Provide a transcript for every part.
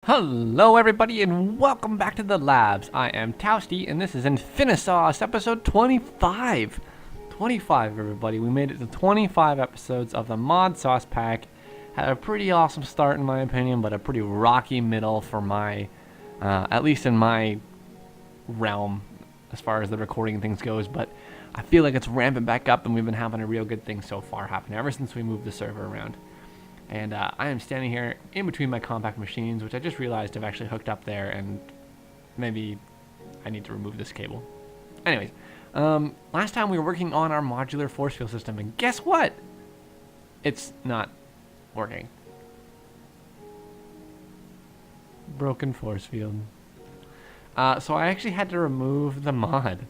Hello everybody and welcome back to the labs. I am Towsty and this is InfiniSauce episode 25. 25 everybody, we made it to 25 episodes of the Modsauce pack. Had a pretty awesome start in my opinion, but a pretty rocky middle for my, at least in my realm as far as the recording things goes, but I feel like it's ramping back up and we've been having a real good thing so far happen ever since we moved the server around. And I am standing here in between my compact machines, which I just realized I've actually hooked up there, and maybe I need to remove this cable. Anyways, last time we were working on our modular force field system, and guess what? It's not working. Broken force field. So I actually had to remove the mod.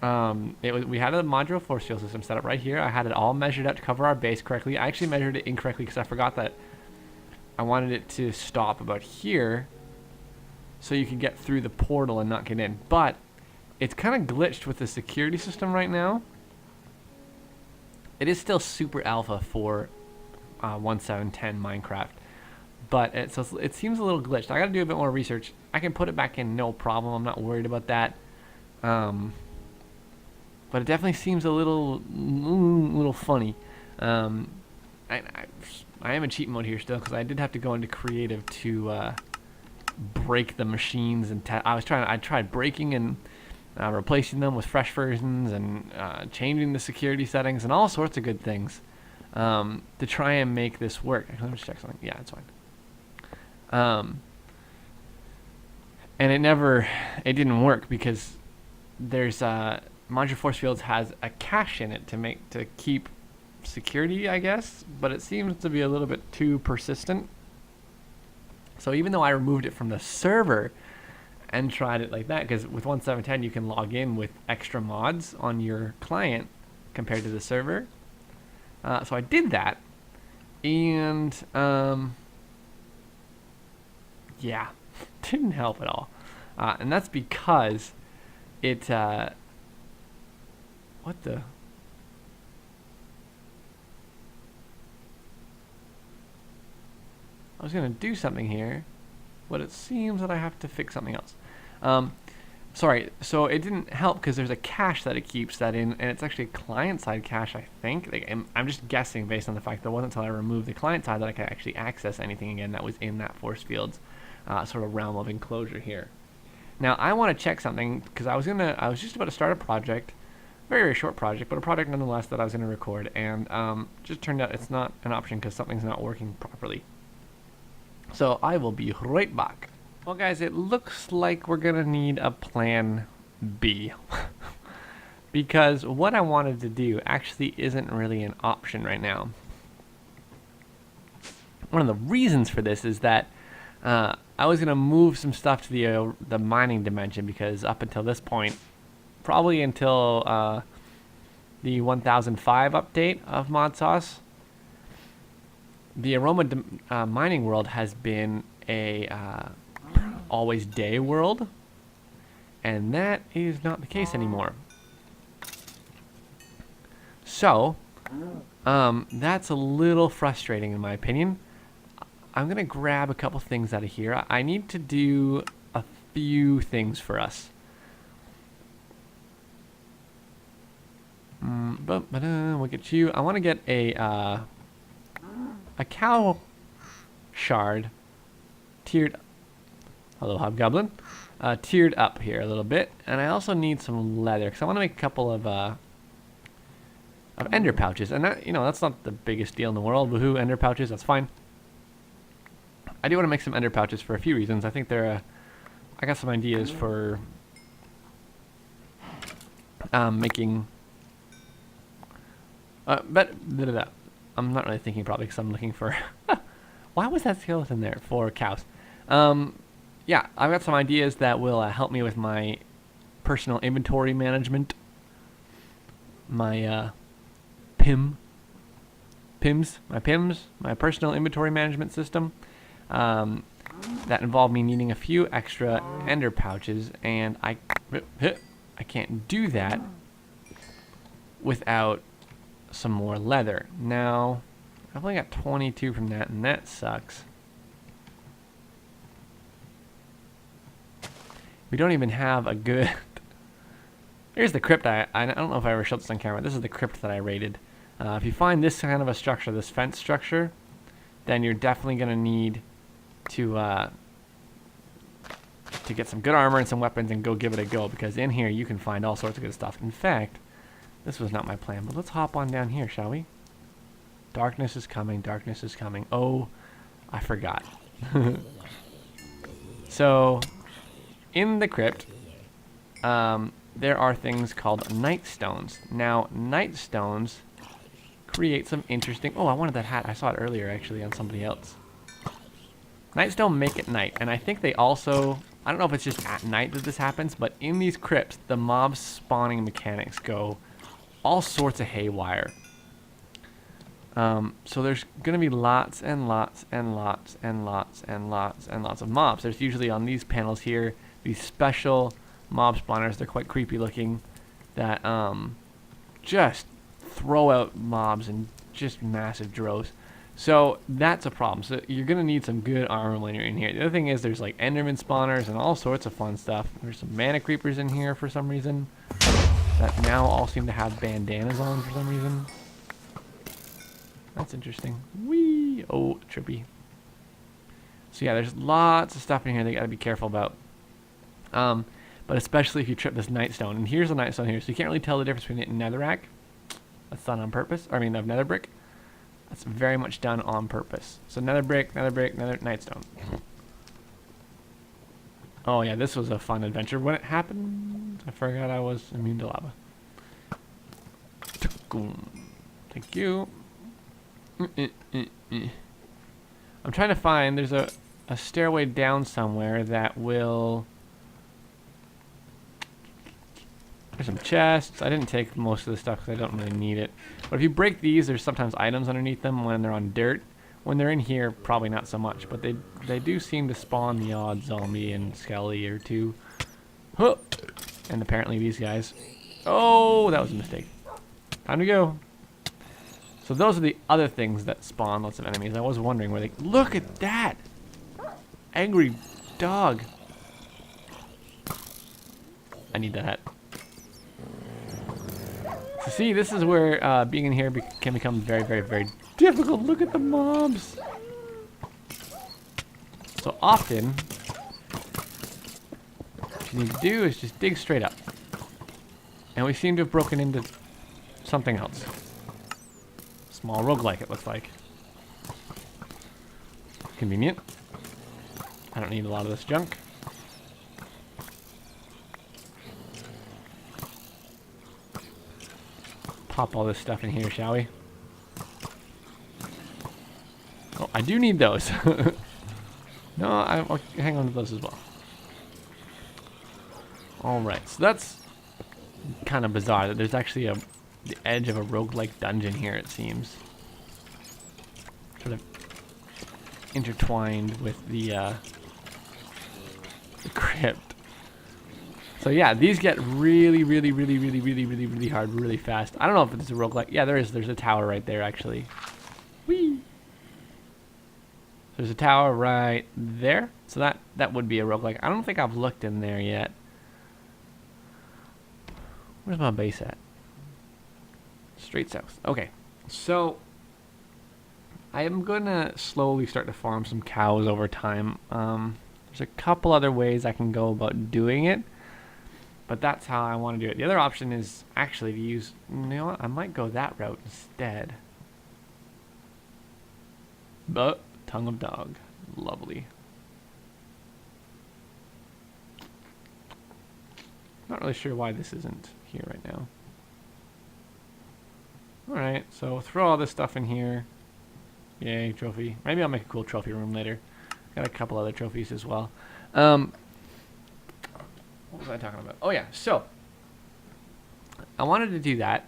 We had a modular force field system set up right here. I had it all measured out to cover our base correctly. I actually measured it incorrectly because I forgot that I wanted it to stop about here so you could get through the portal and not get in. But it's kind of glitched with the security system right now. It is still super alpha for 1.7.10 Minecraft, but it seems a little glitched. I got to do a bit more research. I can put it back in, no problem. I'm not worried about that. But it definitely seems a little funny. I am in cheat mode here still because I did have to go into creative to break the machines and I tried breaking and replacing them with fresh versions and changing the security settings and all sorts of good things to try and make this work. Let me just check something. Yeah, it's fine. And it didn't work because there's modular force fields has a cache in it to keep security, I guess, but it seems to be a little bit too persistent. So even though I removed it from the server and tried it like that, because with 1.7.10 you can log in with extra mods on your client compared to the server. So I did that, and yeah, didn't help at all. And that's because it what the? I was going to do something here, but it seems that I have to fix something else. Sorry, so it didn't help because there's a cache that it keeps that in, and it's actually a client-side cache, I think. Like, I'm just guessing based on the fact that it wasn't until I removed the client side that I could actually access anything again that was in that force field's sort of realm of enclosure here. Now, I want to check something because I was just about to start a project. Very short project, but a project nonetheless that I was going to record, and just turned out it's not an option because something's not working properly. So I will be right back. Well guys, it looks like we're going to need a plan B. Because what I wanted to do actually isn't really an option right now. One of the reasons for this is that I was going to move some stuff to the mining dimension, because up until this point, probably until the 1005 update of Modsauce, the Aroma mining world has been a always day world, and that is not the case anymore. So that's a little frustrating in my opinion. I'm gonna grab a couple things out of here. I need to do a few things for us. We'll get you. I want to get a cow shard tiered. Hello, Hobgoblin. Tiered up here a little bit, and I also need some leather because I want to make a couple of ender pouches, and that, that's not the biggest deal in the world. Woohoo, ender pouches, that's fine. I do want to make some ender pouches for a few reasons. I think they're. I got some ideas for making. But I'm not really thinking probably because I'm looking for. Why was that skeleton there for cows? Yeah, I've got some ideas that will help me with my personal inventory management. My my personal inventory management system. That involve me needing a few extra ender pouches, and I can't do that without some more leather. Now, I've only got 22 from that, and that sucks. We don't even have a good... Here's the crypt. I don't know if I ever showed this on camera. This is the crypt that I raided. If you find this kind of a structure, this fence structure, then you're definitely going to need to get some good armor and some weapons and go give it a go, because in here you can find all sorts of good stuff. In fact, this was not my plan, but let's hop on down here, shall we? Darkness is coming. Darkness is coming. Oh, I forgot. So, in the crypt, there are things called night stones. Now, night stones create some interesting... Oh, I wanted that hat. I saw it earlier, actually, on somebody else. Night stone make at night, and I think they also... I don't know if it's just at night that this happens, but in these crypts, the mob spawning mechanics go all sorts of haywire. So there's going to be lots and lots and lots and lots and lots and lots of mobs. There's usually on these panels here, these special mob spawners. They're quite creepy looking, that just throw out mobs in just massive droves. So that's a problem. So you're going to need some good armor when you're in here. The other thing is there's like enderman spawners and all sorts of fun stuff. There's some mana creepers in here for some reason that now all seem to have bandanas on for some reason. That's interesting. Whee! Oh, trippy. So yeah, there's lots of stuff in here that you got to be careful about. But especially if you trip this nightstone. And here's a nightstone here, so you can't really tell the difference between it and netherrack. That's done on purpose. Or I mean, of nether brick. That's very much done on purpose. So nether brick, nether nightstone. Oh yeah, this was a fun adventure. When it happened, I forgot I was immune to lava. Thank you. I'm trying to find, there's a stairway down somewhere that will... There's some chests. I didn't take most of the stuff because I don't really need it. But if you break these, there's sometimes items underneath them when they're on dirt. When they're in here, probably not so much. But they do seem to spawn the odd zombie and skelly or two. Huh. And apparently these guys. Oh, that was a mistake. Time to go. So those are the other things that spawn lots of enemies. I was wondering where they... Look at that! Angry dog. I need that hat. So see, this is where being in here can become very, very, very difficult. Look at the mobs. So often, what you need to do is just dig straight up. And we seem to have broken into something else. Small roguelike, it looks like. Convenient. I don't need a lot of this junk. Pop all this stuff in here, shall we? Oh, I do need those. No, I'll hang on to those as well. Alright, so that's kind of bizarre that there's actually the edge of a roguelike dungeon here, it seems. Sort of intertwined with the crypt. So yeah, these get really, really, really, really, really, really, really hard really fast. I don't know if it's a roguelike. Yeah, there is. There's a tower right there, actually. Whee! There's a tower right there. So that would be a roguelike. I don't think I've looked in there yet. Where's my base at? Straight south. Okay. So I am going to slowly start to farm some cows over time. There's a couple other ways I can go about doing it. But that's how I want to do it. The other option is actually to use... You know what? I might go that route instead. But tongue of dog. Lovely. Not really sure why this isn't here right now. Alright, so throw all this stuff in here. Yay, trophy. Maybe I'll make a cool trophy room later. Got a couple other trophies as well. What was I talking about? Oh yeah, so I wanted to do that.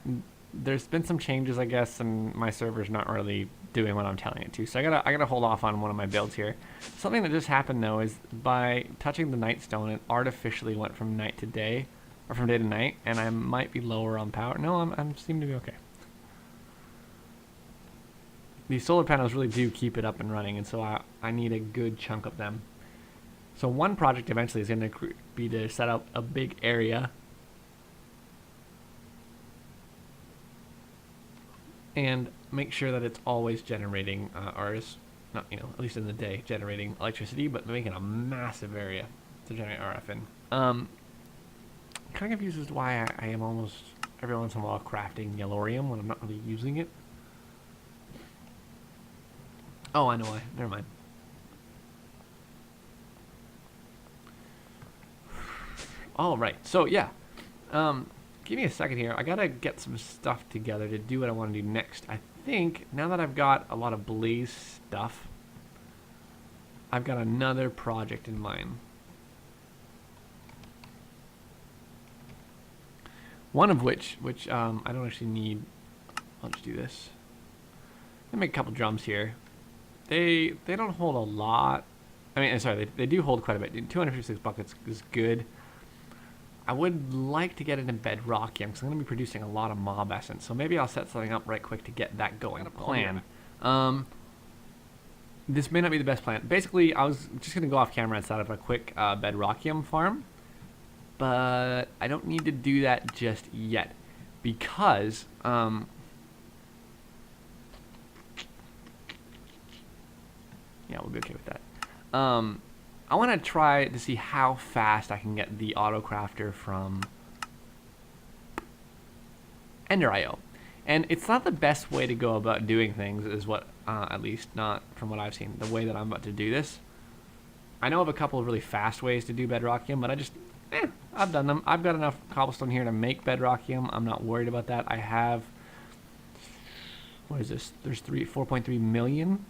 There's been some changes, I guess, and my server's not really doing what I'm telling it to. So I gotta hold off on one of my builds here. Something that just happened though is by touching the nightstone, it artificially went from night to day, or from day to night, and I might be lower on power. No, I seem to be okay. These solar panels really do keep it up and running, and so I need a good chunk of them. So one project eventually is going to be to set up a big area and make sure that it's always generating, or is not, at least in the day, generating electricity, but making a massive area to generate RF in. Kind of confused as to why I am almost every once in a while crafting yellorium when I'm not really using it. Oh, I know why. Never mind. All right. So yeah, give me a second here. I gotta get some stuff together to do what I want to do next. I think now that I've got a lot of blaze stuff, I've got another project in mind. One of which I don't actually need. I'll just do this. Let me make a couple drums here. They don't hold a lot. I mean, sorry, they do hold quite a bit. 256 buckets is good. I would like to get into bedrockium because I'm going to be producing a lot of mob essence. So maybe I'll set something up right quick to get that going. Plan. This may not be the best plan. Basically, I was just going to go off camera and set up a quick bedrockium farm. But I don't need to do that just yet because yeah, we'll be okay with that. I want to try to see how fast I can get the auto crafter from Ender.io. And it's not the best way to go about doing things, is what, at least not from what I've seen, the way that I'm about to do this. I know of a couple of really fast ways to do bedrockium, but I've done them. I've got enough cobblestone here to make bedrockium. I'm not worried about that. I have, what is this? There's 4.3 million.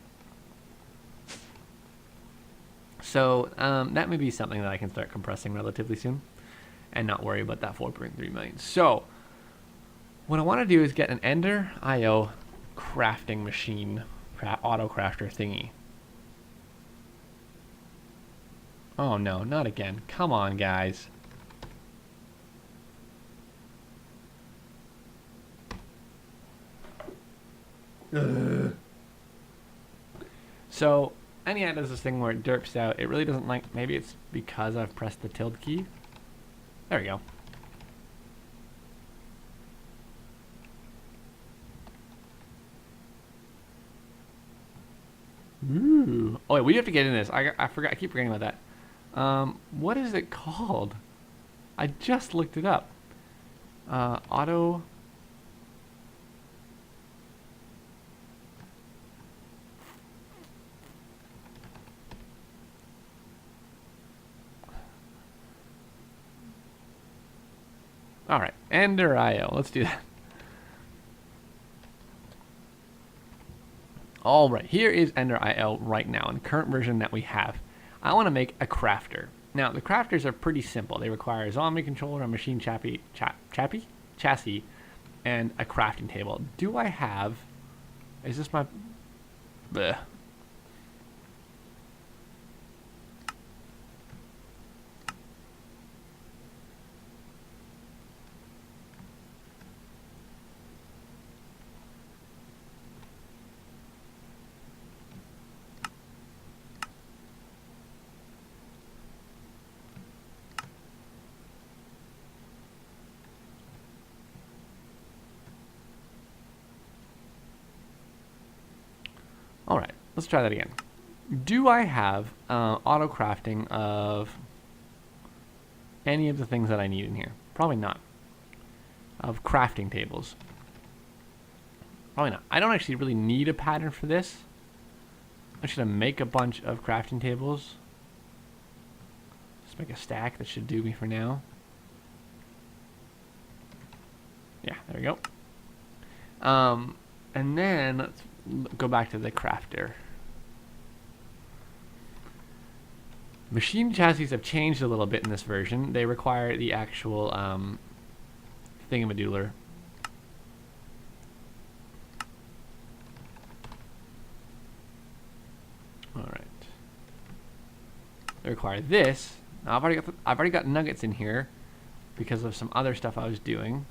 So that may be something that I can start compressing relatively soon and not worry about that 4.3 million. So what I want to do is get an Ender.io crafting machine, auto crafter thingy. Oh no, not again. Come on, guys. So, and yeah, it does this thing where it derps out. It really doesn't like, maybe it's because I've pressed the tilde key. There we go. Ooh. Oh wait, we have to get in this. I forgot, I keep forgetting about that. What is it called? I just looked it up. Auto... Alright, Ender.io. Let's do that. Alright, here is Ender.io right now, in the current version that we have. I want to make a crafter. Now, the crafters are pretty simple. They require a zombie controller, a machine chassis, and a crafting table. Do I have... Is this my... Bleh. Alright, let's try that again. Do I have auto crafting of any of the things that I need in here? Probably not. Of crafting tables. Probably not. I don't actually really need a pattern for this. I'm just going to make a bunch of crafting tables. Just make a stack. That should do me for now. Yeah, there we go. And then let's go back to the crafter. Machine chassis have changed a little bit in this version. They require the actual thingamadoodler. Alright. They require this. Now, I've already got nuggets in here because of some other stuff I was doing.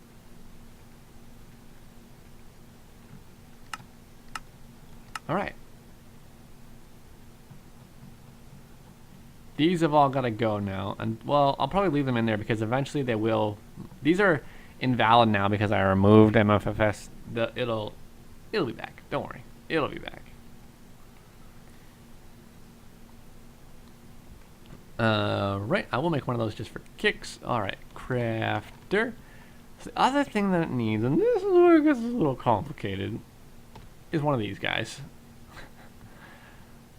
Alright. These have all got to go now. And, well, I'll probably leave them in there because eventually they will. These are invalid now because I removed MFFS. It'll be back. Don't worry. It'll be back. Right, I will make one of those just for kicks. Alright, crafter. So the other thing that it needs, and this is where it gets a little complicated, is one of these guys.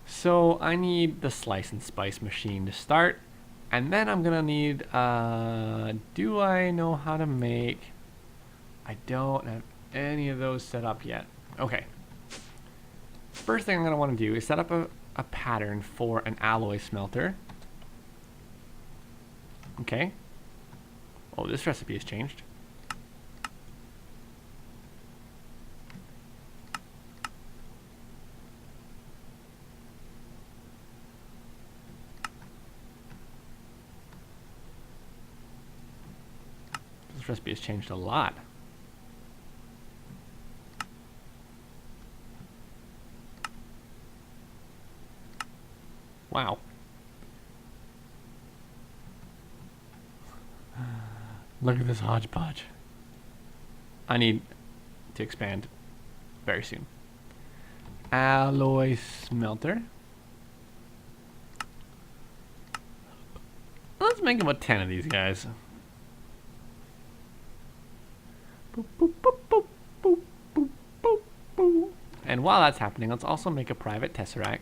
So I need the slice and spice machine to start, and then I'm gonna need, do I know how to make, I don't have any of those set up yet. Okay. First thing I'm gonna want to do is set up a pattern for an alloy smelter. Okay. Oh, this recipe has changed. This recipe has changed a lot. Wow. Look at this hodgepodge. I need to expand very soon. Alloy smelter. Let's make about 10 of these guys. Boop, boop, boop, boop, boop, boop, boop, boop. And while that's happening, let's also make a private tesseract.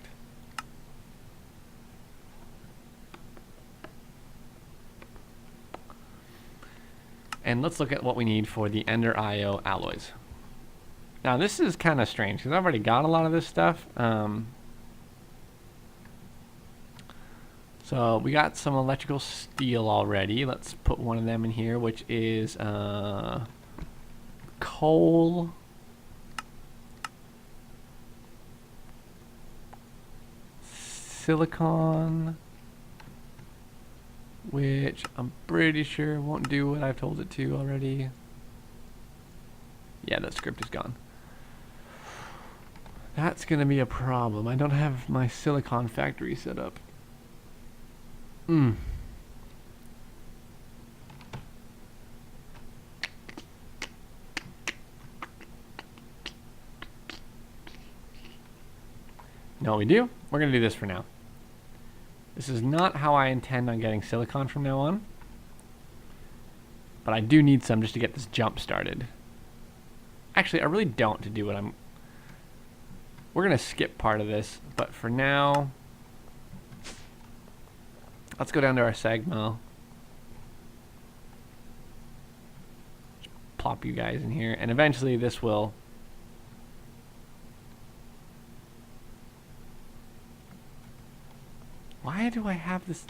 And let's look at what we need for the Ender IO alloys. Now this is kind of strange because I've already got a lot of this stuff. So we got some electrical steel already. Let's put one of them in here, which is coal, silicon, which I'm pretty sure won't do what I've told it to already. Yeah, that script is gone. That's gonna be a problem. I don't have my silicon factory set up. No, we do. We're gonna do this for now. This is not how I intend on getting silicon from now on. But I do need some just to get this jump started. Actually, I really don't to do what I'm... We're going to skip part of this, but for now... Let's go down to our sag mill. Plop you guys in here, and eventually this will... Why do I have this?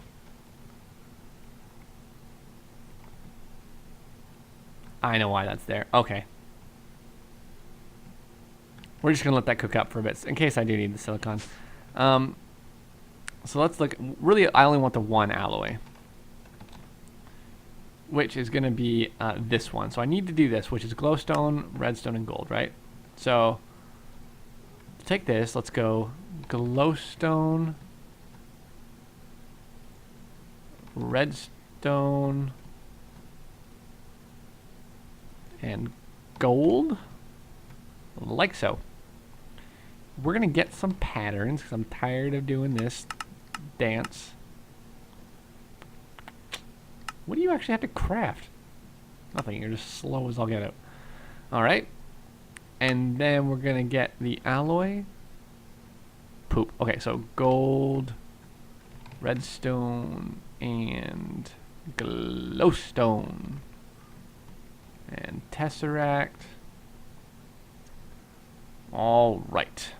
I know why that's there. Okay. We're just gonna let that cook up for a bit in case I do need the silicon. So let's look. Really, I only want the one alloy, which is gonna be this one. So I need to do this, which is glowstone, redstone, and gold, right? So take this. Let's go glowstone, redstone, and gold, like so. We're gonna get some patterns because I'm tired of doing this dance. What do you actually have to craft? Nothing, you're just slow as I'll get out. Alright, and then we're gonna get the alloy. Poop. Okay, so gold, redstone, and glowstone, and tesseract. All right.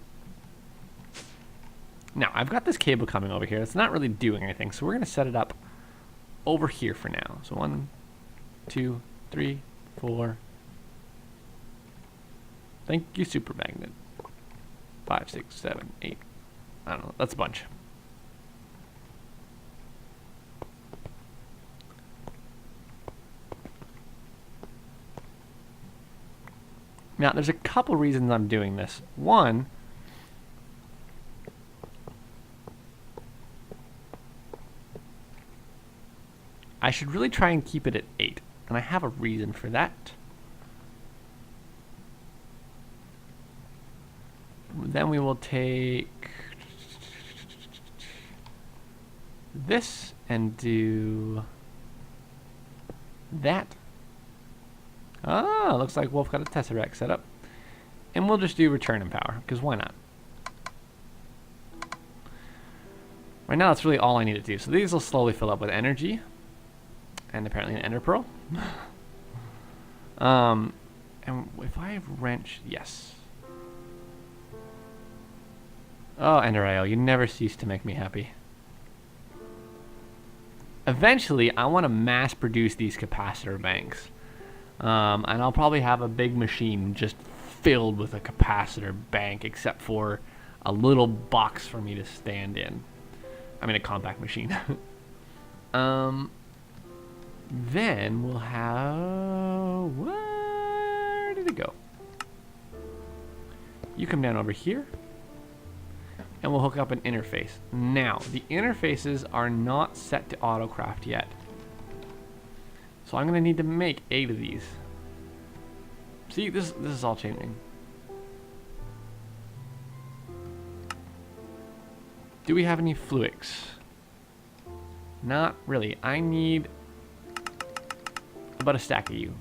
Now I've got this cable coming over here. It's not really doing anything, so we're gonna set it up over here for now. So 1, 2, 3, 4. Thank you, super magnet. 5, 6, 7, 8. I don't know. That's a bunch. Now, there's a couple reasons I'm doing this. One, I should really try and keep it at 8. And I have a reason for that. Then we will take this and do that. Ah, looks like Wolf got a Tesseract set up. And we'll just do return and power, because why not? Right now, that's really all I need to do. So these will slowly fill up with energy. And apparently an ender pearl. And if I wrench, yes. Oh, Ender IO, you never cease to make me happy. Eventually, I want to mass produce these capacitor banks. And I'll probably have a big machine just filled with a capacitor bank, except for a little box for me to stand in. I mean, a compact machine. Then we'll have... Where did it go? You come down over here. And we'll hook up an interface. Now, the interfaces are not set to autocraft yet. So I'm going to need to make 8 of these. See, this is all changing. Do we have any fluics? Not really. I need about a stack of you.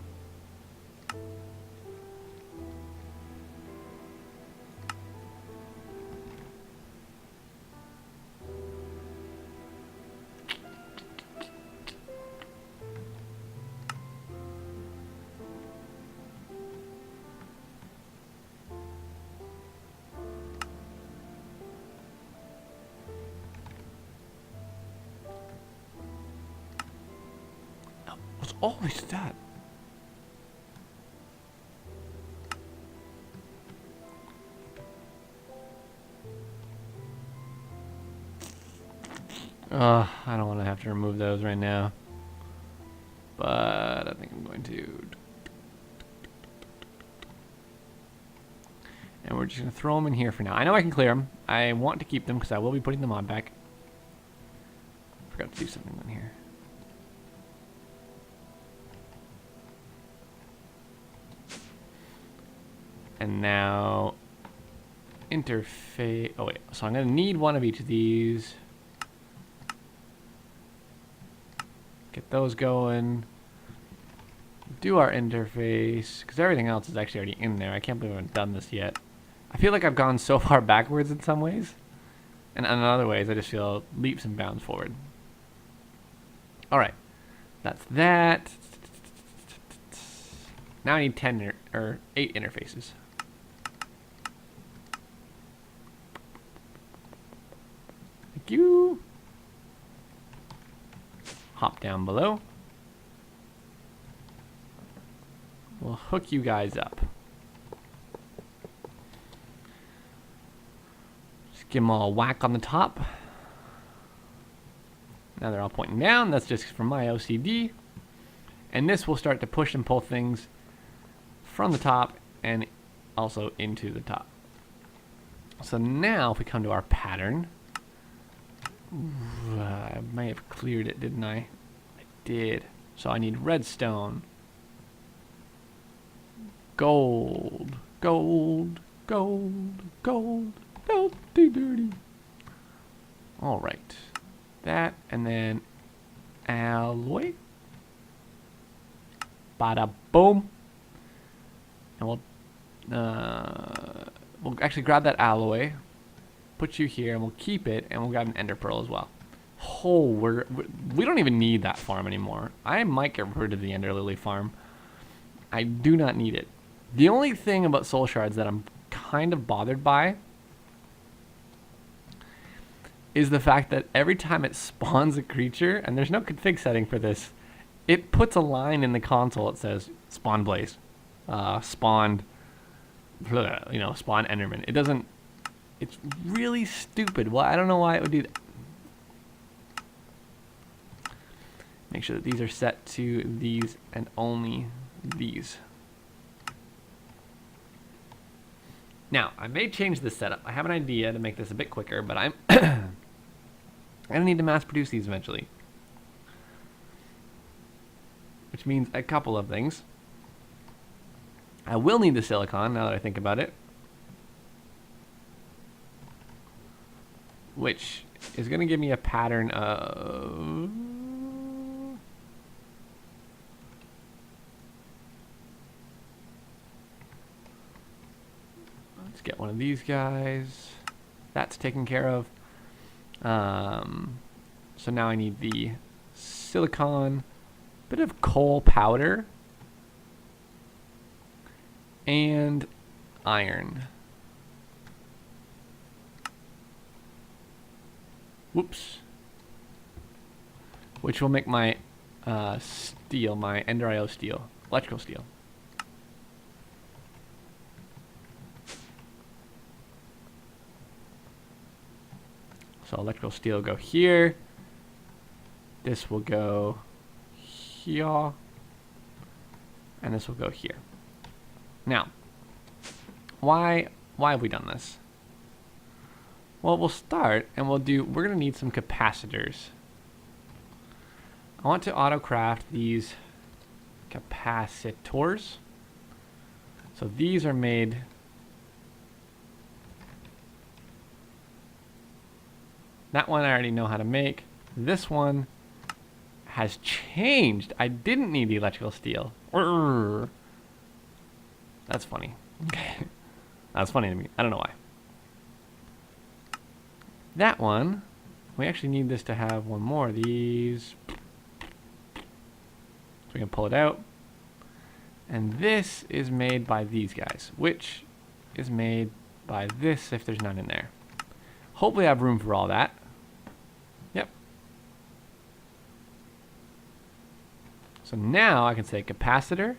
What's always that? I don't want to have to remove those right now. But I think I'm going to. And we're just going to throw them in here for now. I know I can clear them. I want to keep them because I will be putting them on back. Forgot to do something on here. And now interface. Oh wait, so I'm going to need one of each of these. Get those going. Do our interface, because everything else is actually already in there. I can't believe I haven't done this yet. I feel like I've gone so far backwards in some ways. And in other ways, I just feel leaps and bounds forward. Alright. That's that. Now I need 10 or 8 interfaces. Thank you. Hop down below. We'll hook you guys up. Just give them all a whack on the top. Now they're all pointing down. That's just from my OCD. And this will start to push and pull things from the top and also into the top. So now if we come to our pattern, I may have cleared it, didn't I? I did. So I need redstone, gold, gold, gold, gold, filthy dirty. All right, that and then alloy. Bada boom. And we'll actually grab that alloy, put you here, and we'll keep it, and we'll grab an ender pearl as well. Oh, we don't even need that farm anymore. I might get rid of the ender lily farm. I do not need it. The only thing about soul shards that I'm kind of bothered by is the fact that every time it spawns a creature, and there's no config setting for this, it puts a line in the console that says spawn blaze, spawned, you know, spawn enderman. It doesn't. It's really stupid. Well, I don't know why it would do that. Make sure that these are set to these and only these. Now, I may change this setup. I have an idea to make this a bit quicker, but I'm going to need to mass produce these eventually. which means a couple of things. I will need the silicon now that I think about it, which is going to give me a pattern of... Let's get one of these guys. That's taken care of. So now I need the silicon, bit of coal powder, and iron. Whoops. Which will make my steel, my Ender IO steel, electrical steel. So electrical steel will go here. This will go here. And this will go here. Now, why have we done this? Well, we'll start and we're going to need some capacitors. I want to auto craft these capacitors. So these are made that one I already know how to make. This one has changed. I didn't need the electrical steel. That's funny. Okay. That's funny to me. I don't know why. That one, we actually need this to have one more of these. So we can pull it out. And this is made by these guys, which is made by this if there's none in there. Hopefully I have room for all that. Yep. So now I can say capacitor,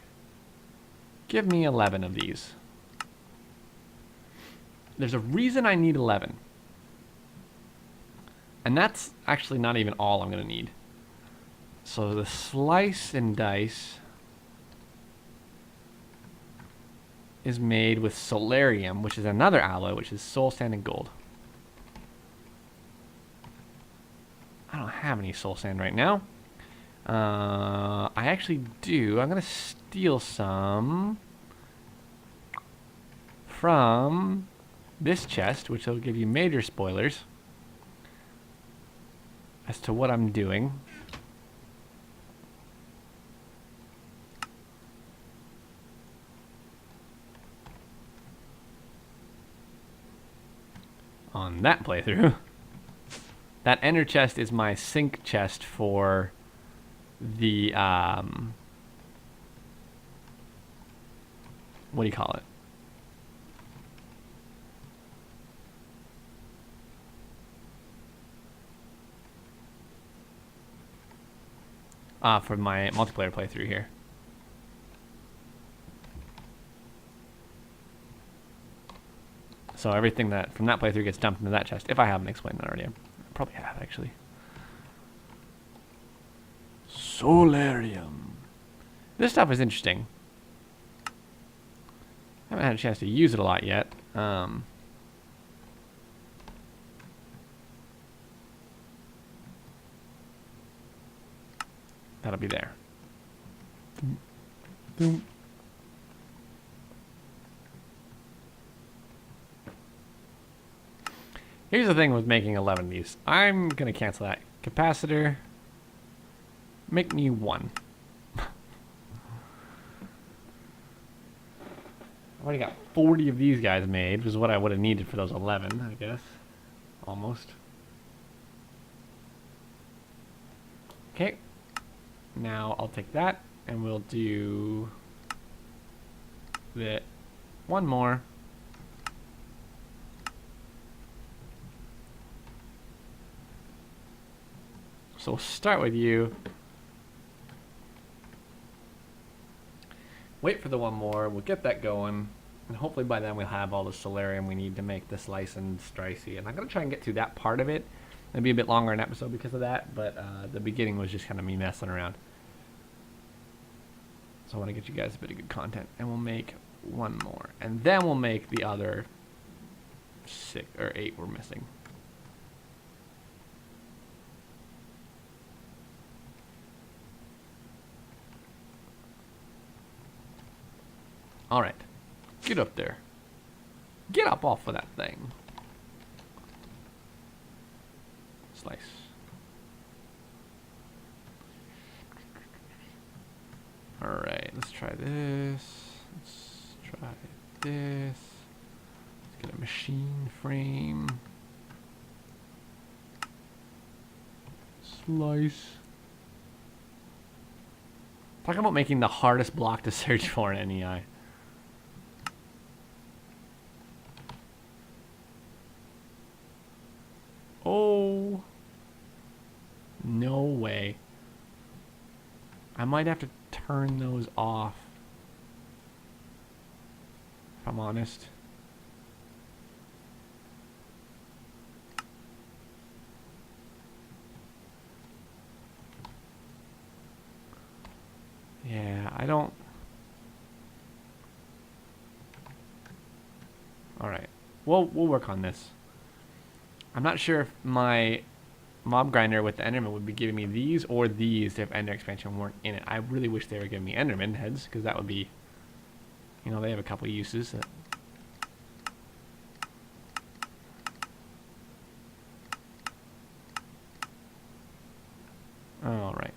give me 11 of these. There's a reason I need 11. And that's actually not even all I'm going to need. So the slice and dice is made with solarium, which is another alloy, which is soul sand and gold. I don't have any soul sand right now. I actually do. I'm going to steal some from this chest, which will give you major spoilers as to what I'm doing. On that playthrough. That ender chest is my sink chest for the, what do you call it? For my multiplayer playthrough here. So everything that from that playthrough gets dumped into that chest, if I haven't explained that already. I probably have, actually. Solarium. This stuff is interesting. I haven't had a chance to use it a lot yet. That'll be there. Boom. Here's the thing with making 11 of these. I'm going to cancel that. Capacitor. Make me one. I've already got 40 of these guys made, which is what I would have needed for those 11, I guess. Almost. Okay. Now I'll take that and we'll do the one more. So we'll start with you. Wait for the one more, we'll get that going, and hopefully by then we'll have all the solarium we need to make this licensed stricey. And I'm going to try and get through that part of it. It'll be a bit longer an episode because of that, but the beginning was just kind of me messing around. So I want to get you guys a bit of good content, and we'll make one more. And then we'll make the other 6 or 8 we're missing. Alright. Get up there. Get up off of that thing. Slice. Alright, let's try this. Let's try this. Let's get a machine frame. Slice. Talk about making the hardest block to search for in NEI. Oh. No way. I might have to turn those off, if I'm honest. Yeah, I don't... Alright. We'll work on this. I'm not sure if my mob grinder with the Enderman would be giving me these or these if Ender expansion weren't in it. I really wish they were giving me Enderman heads, because that would be, you know, they have a couple uses. That... Alright.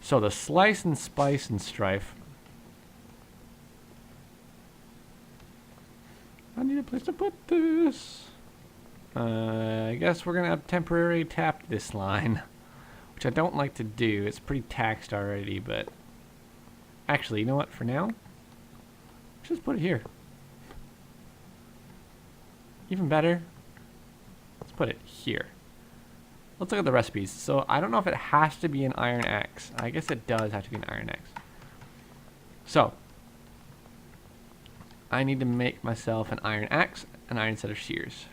So the slice and spice and strife. I need a place to put this. I guess we're gonna have temporary tap this line, which I don't like to do. It's pretty taxed already, but actually, you know what? For now, let's just put it here. Even better, let's put it here. Let's look at the recipes. So I don't know if it has to be an iron axe. I guess it does have to be an iron axe. So I need to make myself an iron axe, an iron set of shears.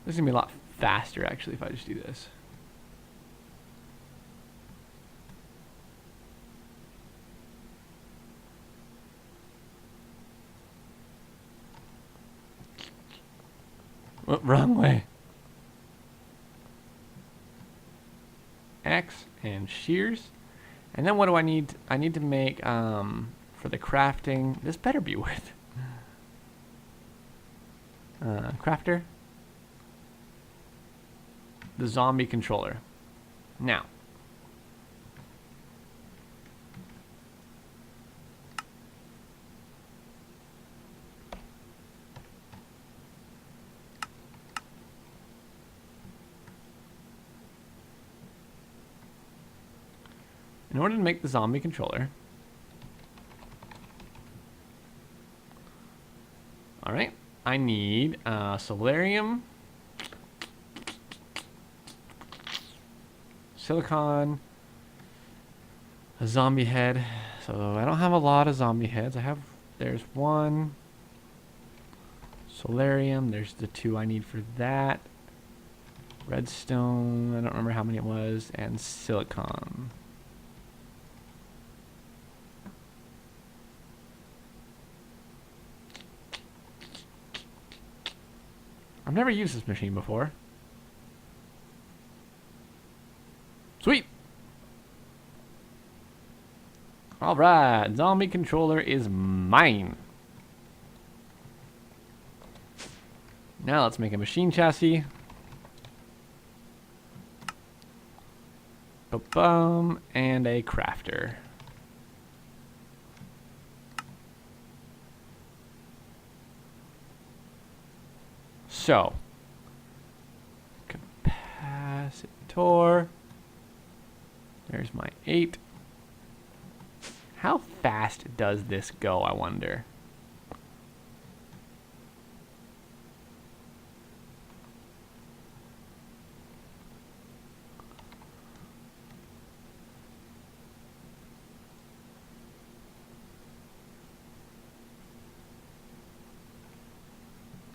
This is gonna be a lot faster actually if I just do this. Oh, wrong way. Axe and shears. And then what do I need? I need to make, for the crafting, this better be wood. Crafter. The zombie controller. Now. In order to make the zombie controller, alright, I need solarium, silicon, a zombie head. So I don't have a lot of zombie heads. There's one, solarium, there's the 2 I need for that, redstone, I don't remember how many it was, and silicon. I've never used this machine before. Sweet! Alright, zombie controller is mine. Now let's make a machine chassis. Ba-bum, and a crafter. So, capacitor. There's my 8. How fast does this go, I wonder?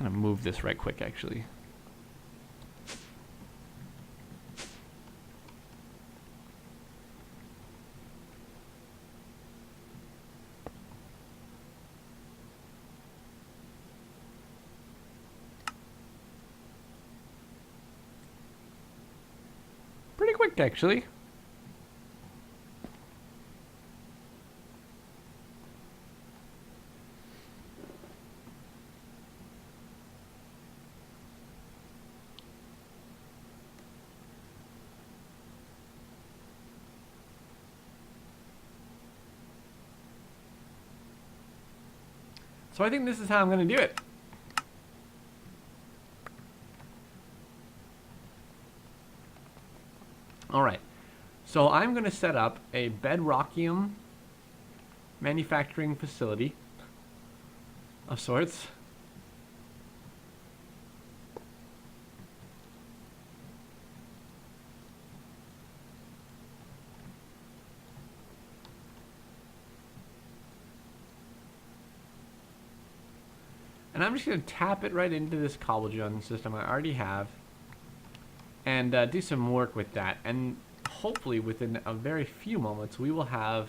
I'm gonna move this right quick, actually. Pretty quick, actually. So I think this is how I'm going to do it. Alright, so I'm going to set up a bedrockium manufacturing facility of sorts. And I'm just going to tap it right into this cobblestone system I already have and do some work with that. And hopefully within a very few moments we will have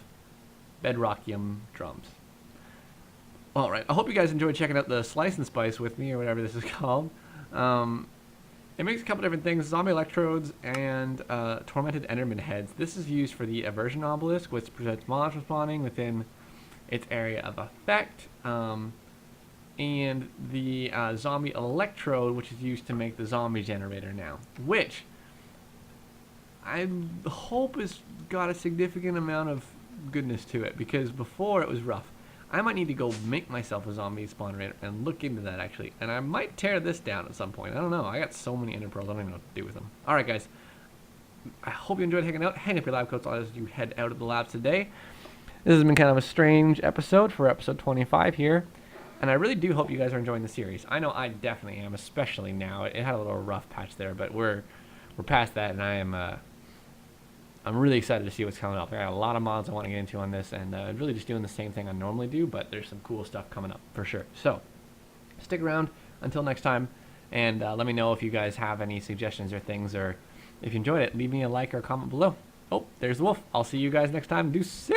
bedrockium drums. Alright, I hope you guys enjoyed checking out the Slice and Spice with me, or whatever this is called. It makes a couple different things: zombie electrodes and tormented enderman heads. This is used for the aversion obelisk, which prevents mobs from spawning within its area of effect. And the zombie electrode, which is used to make the zombie generator now, which I hope has got a significant amount of goodness to it, because before it was rough. I might need to go make myself a zombie spawner and look into that actually, and I might tear this down at some point. I don't know, I got so many ender pearls, I don't even know what to do with them. Alright guys, I hope you enjoyed hanging out. Hang up your lab coats as you head out of the labs today. This has been kind of a strange episode for episode 25 here. And I really do hope you guys are enjoying the series. I know I definitely am, especially now. It had a little rough patch there, but we're past that, and I'm really excited to see what's coming up. I got a lot of mods I want to get into on this, and really just doing the same thing I normally do, but there's some cool stuff coming up for sure. So stick around until next time, and let me know if you guys have any suggestions or things, or if you enjoyed it, leave me a like or a comment below. Oh, there's the wolf. I'll see you guys next time. Deuces!